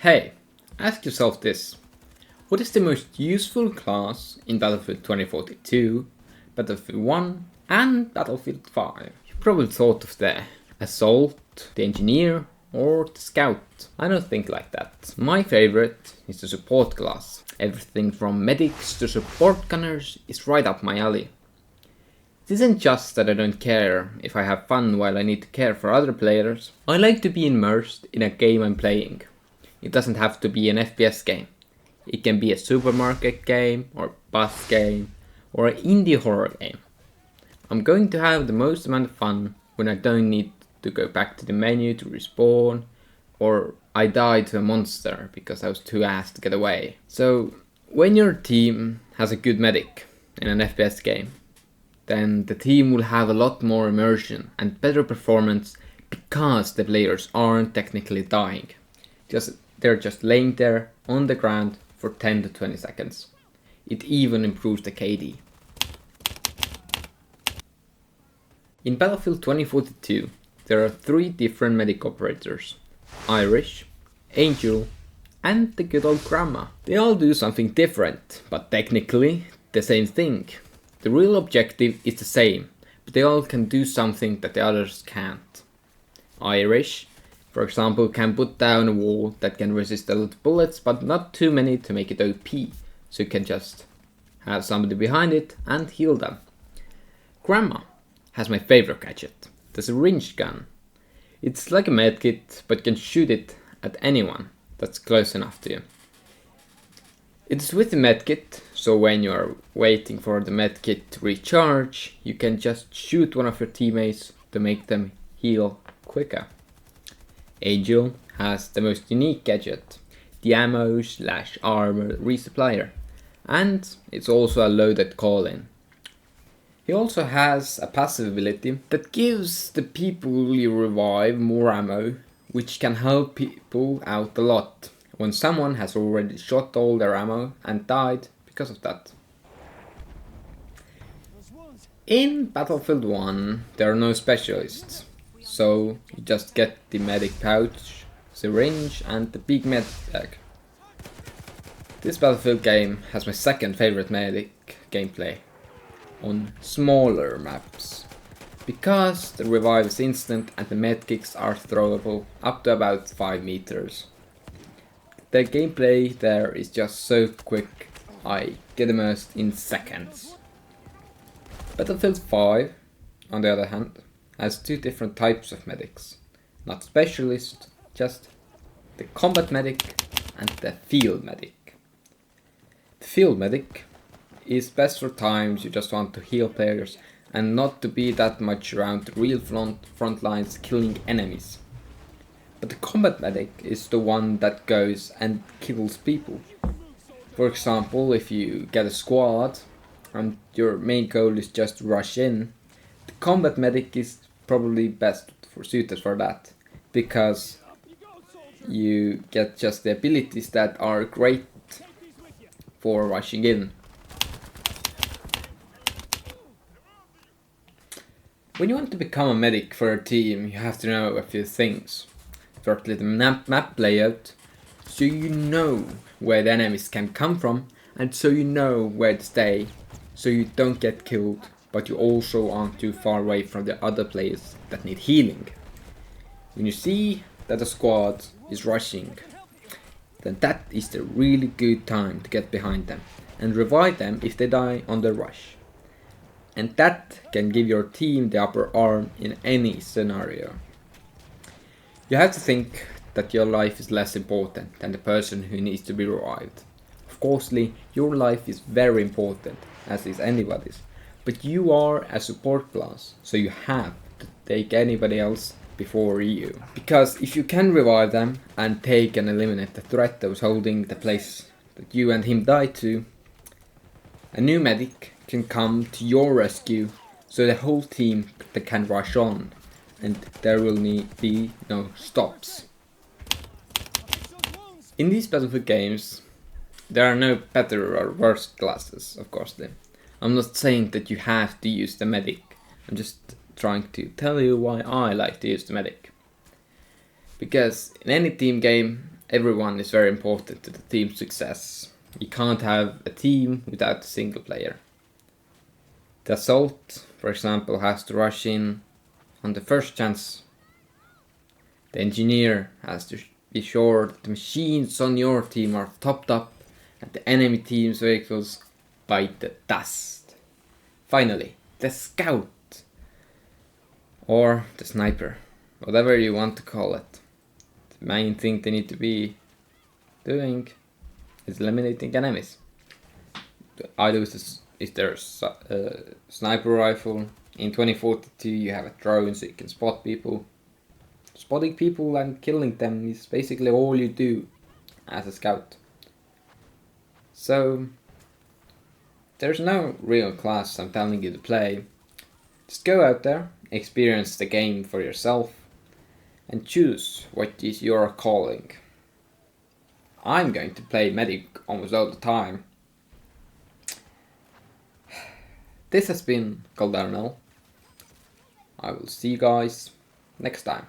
Hey, ask yourself this. What is the most useful class in Battlefield 2042, Battlefield 1 and Battlefield 5? You probably thought of the Assault, the Engineer or the Scout. I don't think like that. My favorite is the Support class. Everything from medics to support gunners is right up my alley. It isn't just that I don't care if I have fun while I need to care for other players. I like to be immersed in a game I'm playing. It doesn't have to be an FPS game. It can be a supermarket game, or bus game, or an indie horror game. I'm going to have the most amount of fun when I don't need to go back to the menu to respawn, or I died to a monster because I was too ass to get away. So, when your team has a good medic in an FPS game, then the team will have a lot more immersion and better performance because the players aren't technically dying. They're just laying there on the ground for 10 to 20 seconds. It even improves the KD. In Battlefield 2042, there are 3 different medic operators: Irish, Angel, and the good old Grandma. They all do something different, but technically the same thing. The real objective is the same, but they all can do something that the others can't. Irish, for example, can put down a wall that can resist a lot of bullets, but not too many to make it OP, so you can just have somebody behind it and heal them. Grandma has my favorite gadget, the syringe gun. It's like a medkit, but you can shoot it at anyone that's close enough to you. It's with the medkit, so when you are waiting for the medkit to recharge, you can just shoot one of your teammates to make them heal quicker. Angel has the most unique gadget, the ammo/armor resupplier, and it's also a loaded call-in. He also has a passive ability that gives the people you revive more ammo, which can help people out a lot when someone has already shot all their ammo and died because of that. In Battlefield 1 there are no specialists, so you just get the medic pouch, syringe and the big med bag. This Battlefield game has my second favorite medic gameplay on smaller maps, because the revive is instant and the medkits are throwable up to about 5 meters. The gameplay there is just so quick, I get immersed in seconds. Battlefield 5, on the other hand, has 2 different types of medics. Not specialist, just the combat medic and the field medic. The field medic is best for times you just want to heal players and not to be that much around the real front lines killing enemies. But the combat medic is the one that goes and kills people. For example, if you get a squad and your main goal is just to rush in, the combat medic is probably best suited for that, because you get just the abilities that are great for rushing in. When you want to become a medic for a team, you have to know a few things. Firstly, the map layout, so you know where the enemies can come from, and so you know where to stay, so you don't get killed, but you also aren't too far away from the other players that need healing. When you see that a squad is rushing, then that is the really good time to get behind them and revive them if they die on the rush. And that can give your team the upper arm in any scenario. You have to think that your life is less important than the person who needs to be revived. Of course, your life is very important, as is anybody's, but you are a support class, so you have to take anybody else before you. Because if you can revive them and take and eliminate the threat that was holding the place that you and him died to, a new medic can come to your rescue, so the whole team can rush on and there will be no stops. In these Battlefield games, there are no better or worse classes, of course. I'm not saying that you have to use the medic, I'm just trying to tell you why I like to use the medic. Because in any team game, everyone is very important to the team's success. You can't have a team without a single player. The assault, for example, has to rush in on the first chance. The engineer has to be sure that the machines on your team are topped up and the enemy team's vehicles bite the dust. Finally, the scout, or the sniper, whatever you want to call it. The main thing they need to be doing is eliminating enemies. Either is there a sniper rifle. In 2042 you have a drone so you can spot people. Spotting people and killing them is basically all you do as a scout. So there's no real class I'm telling you to play. Just go out there, experience the game for yourself, and choose what is your calling. I'm going to play medic almost all the time. This has been Goldarnell. I will see you guys next time.